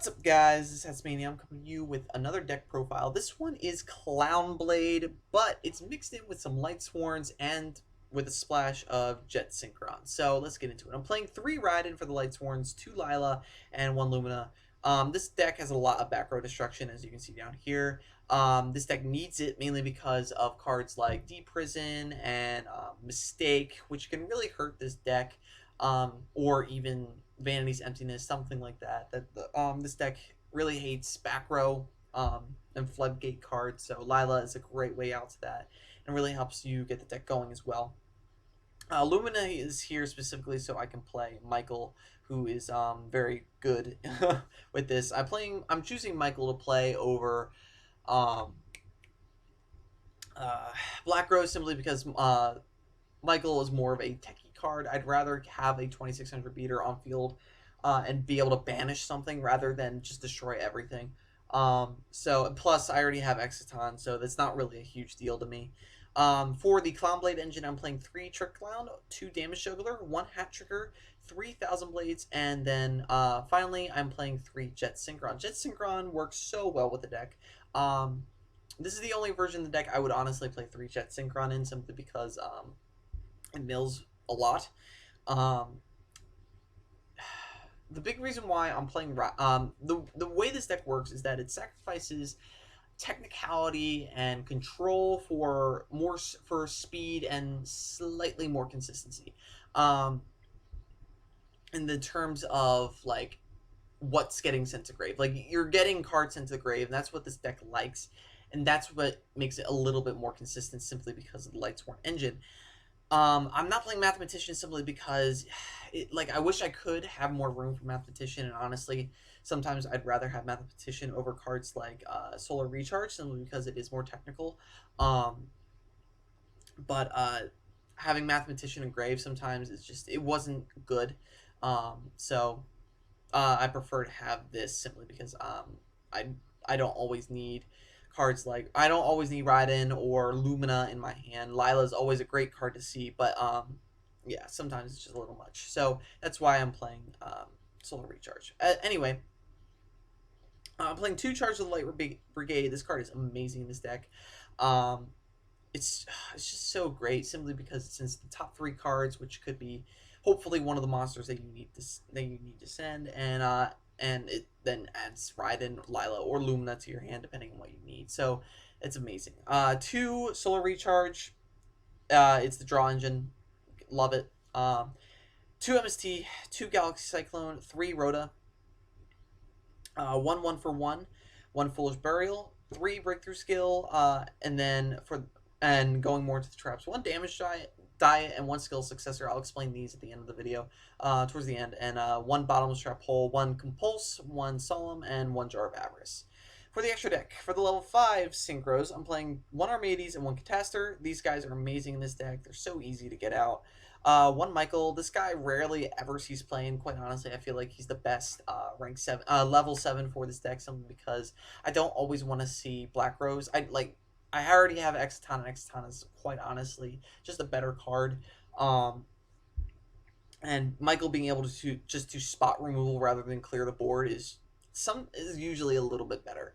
What's up, guys? This is Tasmania. I'm coming to you with another deck profile. This one is Clownblade, but it's mixed in with some Lightsworns and with a splash of Jet Synchron. So let's get into it. I'm playing 3 Raiden for the Lightsworns, 2 Lila, and 1 Lumina. This deck has a lot of back row destruction, as you can see down here. This deck needs it mainly because of cards like D-Prison and Mistake, which can really hurt this deck, or even Vanity's Emptiness, something like that. This deck really hates back row and floodgate cards, so Lila is a great way out to that, and really helps you get the deck going as well. Lumina is here specifically so I can play Michael, who is very good with this. I'm choosing Michael to play over um, Black Rose simply because Michael is more of a techie card. I'd rather have a 2600 beater on field and be able to banish something rather than just destroy everything. So plus I already have Exciton, so that's not really a huge deal to me. For the Clownblade engine, I'm playing 3 Trick Clown, 2 Damage Juggler, 1 Hat Trigger, 3,000 Blades, and then finally I'm playing 3 Jet Synchron. Jet Synchron works so well with the deck. This is the only version of the deck I would honestly play 3 Jet Synchron in, simply because it mills a lot. The big reason why I'm playing the way this deck works is that it sacrifices technicality and control for speed and slightly more consistency. In the terms of like what's getting sent to grave, like you're getting cards sent to the grave, and that's what this deck likes, and that's what makes it a little bit more consistent simply because of the Lightsworn engine. I'm not playing Mathematician simply because, I wish I could have more room for Mathematician, and honestly, sometimes I'd rather have Mathematician over cards like Solar Recharge, simply because it is more technical. But having Mathematician and Grave sometimes it wasn't good. So I prefer to have this simply because I don't always need cards like I don't always need Raiden or Lumina in my hand. Lila is always a great card to see, but yeah, sometimes it's just a little much. So that's why I'm playing Solar Recharge. Anyway, I'm playing 2 Charge of the Light Brigade. This card is amazing in this deck. It's just so great simply because since the top 3 cards, which could be hopefully one of the monsters that you need to send, and it then adds Raiden, Lila, or Lumina to your hand depending on what you need. So it's amazing. 2 Solar Recharge. It's the draw engine. Love it. 2 MST, 2 Galaxy Cyclone, 3 Rhoda, 1 for 1, 1 Foolish Burial, 3 Breakthrough Skill, and then going more into the traps, 1 Damage Diet, and 1 Skill Successor. I'll explain these at the end of the video, towards the end, and 1 Bottomless Trap Hole, 1 Compulse, 1 Solemn, and 1 Jar of Avarice. For the extra deck, for the level 5 Synchros, I'm playing 1 Armades and 1 Catastor. These guys are amazing in this deck. They're so easy to get out. 1 Michael. This guy rarely ever sees playing. Quite honestly, I feel like he's the best level 7 for this deck, simply because I don't always want to see Black Rose. I already have Exciton, and Exciton is quite honestly just a better card. And Michael being able to just do spot removal rather than clear the board is usually a little bit better.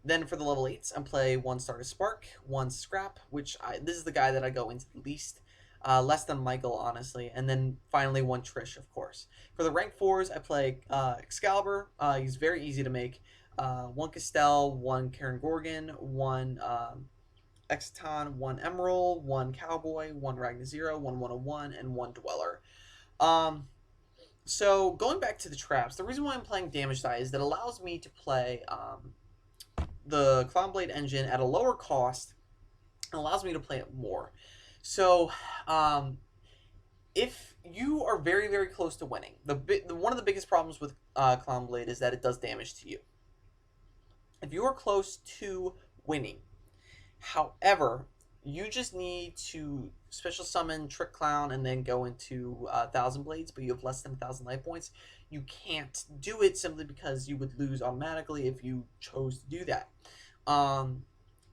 Then for the level 8s, I play 1 Stardust Spark, 1 Scrap, this is the guy that I go into the least. Less than Michael, honestly. And then finally 1 Trish, of course. For the rank 4s, I play Excalibur. He's very easy to make. 1 Castell, 1 Karen Gorgon, 1 Exciton, 1 Emerald, 1 Cowboy, 1 Ragnar Zero, 1 101, and 1 Dweller. So going back to the traps, the reason why I'm playing Damage Die is that it allows me to play the Clownblade engine at a lower cost, and allows me to play it more. So if you are very, very close to winning, one of the biggest problems with Clownblade is that it does damage to you. If you are close to winning, however, you just need to special summon Trick Clown and then go into 1,000 Blades, but you have less than 1,000 life points. You can't do it simply because you would lose automatically if you chose to do that.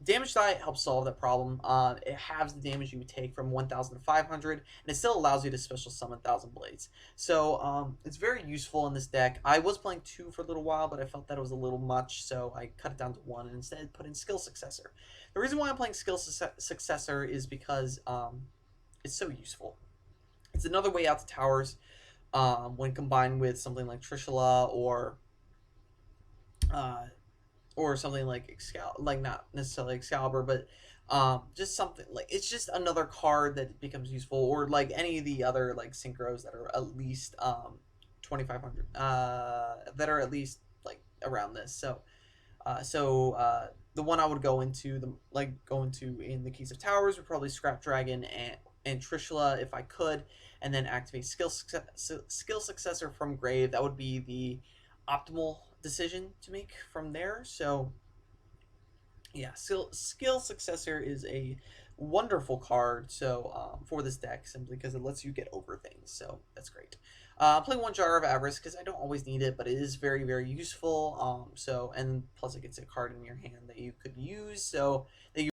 Damage die helps solve that problem. It halves the damage you would take from 1,500, and it still allows you to special summon 1,000 Blades. So it's very useful in this deck. I was playing 2 for a little while, but I felt that it was a little much, so I cut it down to 1 and instead put in Skill Successor. The reason why I'm playing Skill Successor is because it's so useful. It's another way out to towers when combined with something like Trishula uh, or something like like not necessarily Excalibur, but just something like it's just another card that becomes useful, or like any of the other like synchros that are at least 2,500 that are at least like around this. The one I would go into in the Keys of Towers would probably Scrap Dragon and Trishula if I could, and then activate skill successor from grave. That would be the optimal decision to make from there. So yeah, skill successor is a wonderful card. So for this deck, simply because it lets you get over things. So that's great. I'm playing one Jar of Avarice because I don't always need it, but it is very useful. And plus it gets a card in your hand that you could use. So that you